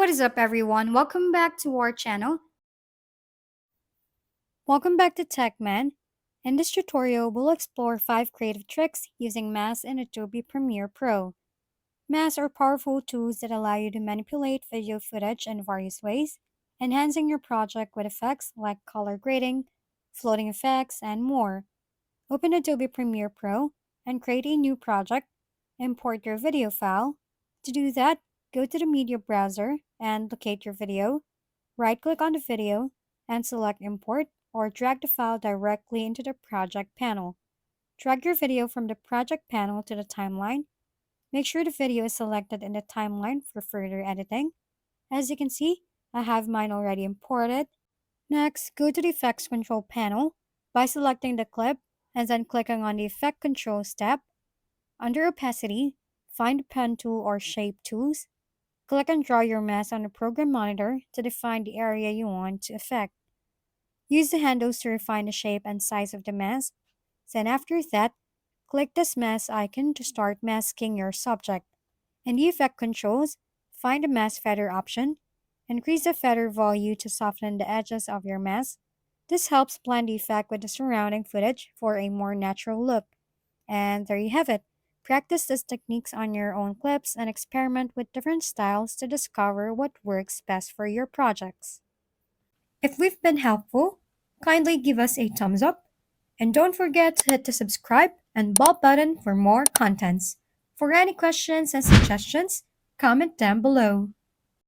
What is up, everyone? Welcome back to our channel. Welcome back to TechMan. In this tutorial, we'll explore 5 creative tricks using Mask in Adobe Premiere Pro. Masks are powerful tools that allow you to manipulate video footage in various ways, enhancing your project with effects like color grading, floating effects, and more. Open Adobe Premiere Pro and create a new project. Import your video file. To do that, go to the media browser and locate your video. Right-click on the video and select Import or drag the file directly into the project panel. Drag your video from the project panel to the timeline. Make sure the video is selected in the timeline for further editing. As you can see, I have mine already imported. Next, go to the Effects Control panel by selecting the clip and then clicking on the Effect Controls tab. Under Opacity, find the Pen tool or Shape tools. Click and draw your mask on the program monitor to define the area you want to affect. Use the handles to refine the shape and size of the mask. Then after that, click this mask icon to start masking your subject. In the Effect Controls, find the Mask Feather option. Increase the feather value to soften the edges of your mask. This helps blend the effect with the surrounding footage for a more natural look. And there you have it. Practice these techniques on your own clips and experiment with different styles to discover what works best for your projects. If we've been helpful, kindly give us a thumbs up and don't forget to hit the subscribe and bell button for more contents. For any questions and suggestions, comment down below.